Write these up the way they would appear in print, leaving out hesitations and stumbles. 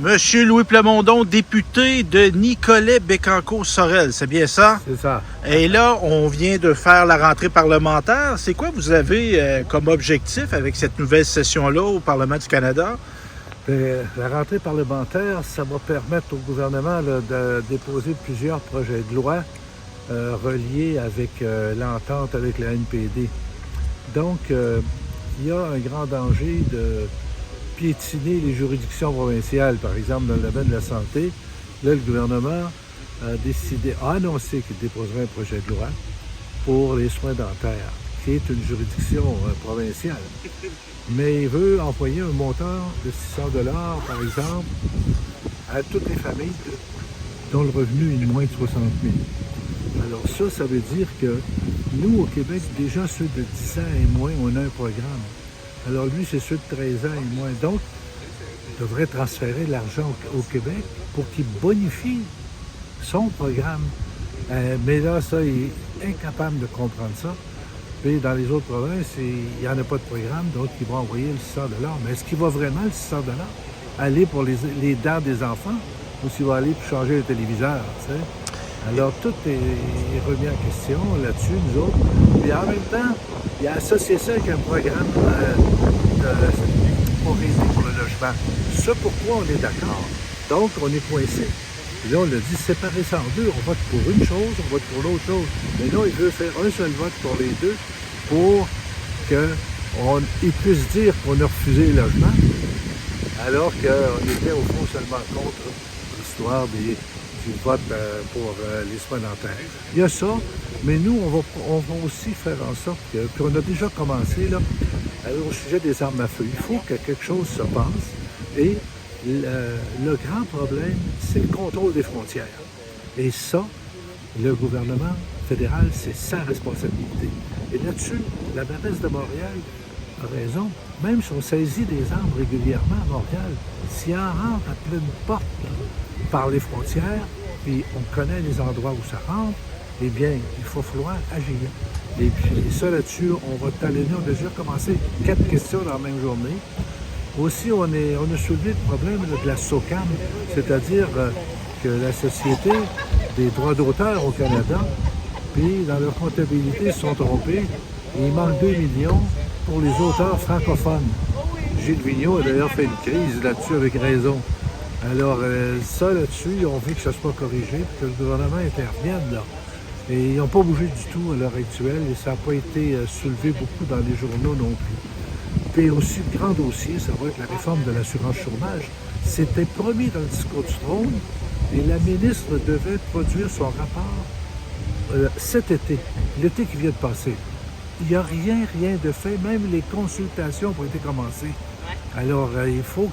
Monsieur Louis Plamondon, député de Nicolet-Bécancour-Sorel, c'est bien ça? C'est ça. Et là, on vient de faire la rentrée parlementaire. C'est quoi vous avez comme objectif avec cette nouvelle session-là au Parlement du Canada? La rentrée parlementaire, ça va permettre au gouvernement là, de déposer plusieurs projets de loi reliés avec l'entente avec la NPD. Donc, il y a un grand danger de piétiner les juridictions provinciales, par exemple dans le domaine de la santé. Là, le gouvernement a annoncé qu'il déposerait un projet de loi pour les soins dentaires, qui est une juridiction provinciale. Mais il veut envoyer un montant de 600 $, par exemple, à toutes les familles dont le revenu est de moins de 60 000. Alors ça veut dire que nous, au Québec, déjà ceux de 10 ans et moins, on a un programme. Alors lui, c'est ceux de 13 ans et moins. Donc, il devrait transférer de l'argent au Québec pour qu'il bonifie son programme. Mais là, ça, il est incapable de comprendre ça. Puis dans les autres provinces, il n'y en a pas de programme, donc ils vont envoyer le 600 $. Mais est-ce qu'il va vraiment, le 600 $ aller pour les dents des enfants ou s'il va aller pour changer le téléviseur, tu sais? Alors, tout est remis en question là-dessus, nous autres. Puis en même temps, il a associé ça avec un programme pour aider pour le logement. Ce pourquoi on est d'accord. Donc, on est coincé. Puis là, on a dit séparer ça en deux. On vote pour une chose, on vote pour l'autre chose. Mais là, il veut faire un seul vote pour les deux pour qu'il puisse dire qu'on a refusé le logement, alors qu'on était au fond seulement contre l'histoire du vote pour les soins dentaires. Il y a ça, mais nous, on va aussi faire en sorte que, puis on a déjà commencé là, au sujet des armes à feu. Il faut que quelque chose se passe et le grand problème, c'est le contrôle des frontières. Et ça, le gouvernement fédéral, c'est sa responsabilité. Et là-dessus, la mairesse de Montréal a raison. Même si on saisit des armes régulièrement à Montréal, si on rentre à pleine porte là, par les frontières, puis on connaît les endroits où ça rentre, eh bien, il faut falloir agir. Et puis ça, là-dessus, on va talonner. On a déjà commencé 4 questions dans la même journée. Aussi, on a soulevé le problème de la SOCAM, c'est-à-dire que la Société des droits d'auteur au Canada, puis dans leur comptabilité, ils se sont trompés. Il manque 2 millions pour les auteurs francophones. Gilles Vigneault a d'ailleurs fait une crise là-dessus avec raison. Alors, ça là-dessus, on veut que ça soit corrigé, puis que le gouvernement intervienne là. Et ils n'ont pas bougé du tout à l'heure actuelle, et ça n'a pas été soulevé beaucoup dans les journaux non plus. Puis aussi, le grand dossier, ça va être la réforme de l'assurance chômage. C'était promis dans le discours du trône, et la ministre devait produire son rapport cet été, l'été qui vient de passer. Il n'y a rien de fait, même les consultations ont été commencées. Alors, il faut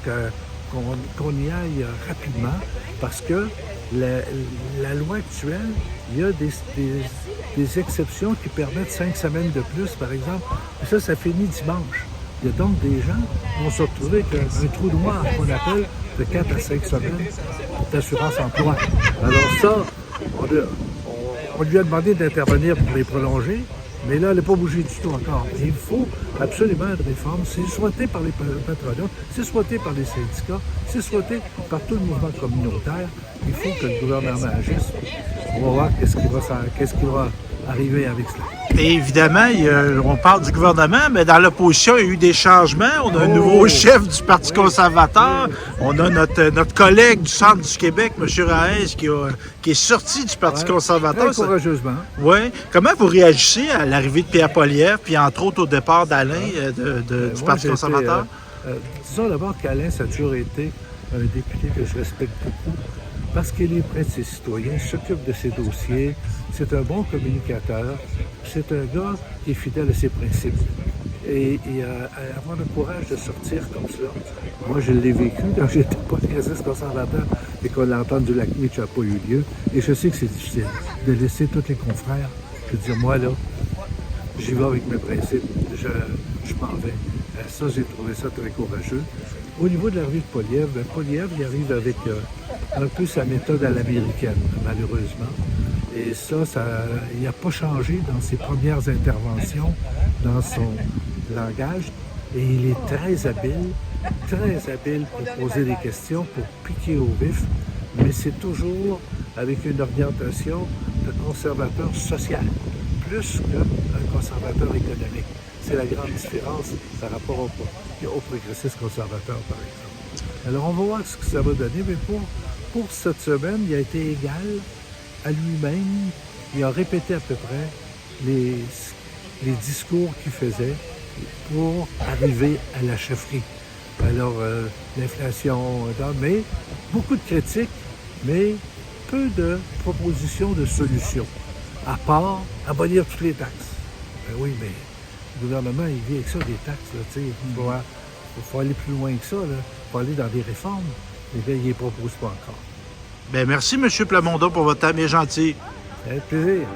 qu'on y aille rapidement, parce que la loi actuelle, il y a des exceptions qui permettent 5 semaines de plus, par exemple. Et ça finit dimanche. Il y a donc des gens qui vont se retrouver avec un trou noir qu'on appelle de 4 à 5 semaines d'assurance emploi. Alors ça, on lui a demandé d'intervenir pour les prolonger, mais là, elle n'a pas bougé du tout encore. Et il faut absolument une réforme. C'est souhaité par les patronats, c'est souhaité par les syndicats, c'est souhaité par tout le mouvement communautaire. Il faut que le gouvernement agisse. On va voir qu'est-ce qui va arriver avec cela. Et évidemment, on parle du gouvernement, mais dans l'opposition, il y a eu des changements. On a un nouveau chef du Parti conservateur. On a notre collègue du centre du Québec, M. Raez, qui est sorti du Parti conservateur. Très courageusement. Oui. Comment vous réagissez à l'arrivée de Pierre Poilievre, puis entre autres au départ d'Alain du Parti conservateur? Disons d'abord qu'Alain, ça a toujours été un député que je respecte beaucoup, parce qu'il est près de ses citoyens, il s'occupe de ses dossiers, c'est un bon communicateur, c'est un gars qui est fidèle à ses principes. Et avoir le courage de sortir comme cela, moi je l'ai vécu quand j'étais progressiste conservateur et qu'on l'entente du Lac-Meach n'a pas eu lieu. Et je sais que c'est difficile de laisser tous les confrères, de dire moi là, j'y vais avec mes principes, je m'en vais. Ça, j'ai trouvé ça très courageux. Au niveau de l'arrivée de Poilievre, Poilievre, il arrive avec un peu sa méthode à l'américaine, malheureusement. Et ça, il n'a pas changé dans ses premières interventions, dans son langage. Et il est très habile pour poser des questions, pour piquer au vif, mais c'est toujours avec une orientation de conservateur social, plus qu'un conservateur économique. C'est la grande différence par rapport au progressiste conservateur, par exemple. Alors, on va voir ce que ça va donner, mais pour cette semaine, il a été égal à lui-même. Il a répété à peu près les discours qu'il faisait pour arriver à la chefferie. Alors, l'inflation, mais beaucoup de critiques, mais peu de propositions de solutions, à part abolir toutes les taxes. Ben oui, mais le gouvernement, il vit avec ça, des taxes. Là, il faut aller plus loin que ça. Il faut aller dans des réformes. Mais bien, il ne les propose pas encore. Ben merci, M. Plamondon, pour votre temps bien gentil. Ça fait plaisir.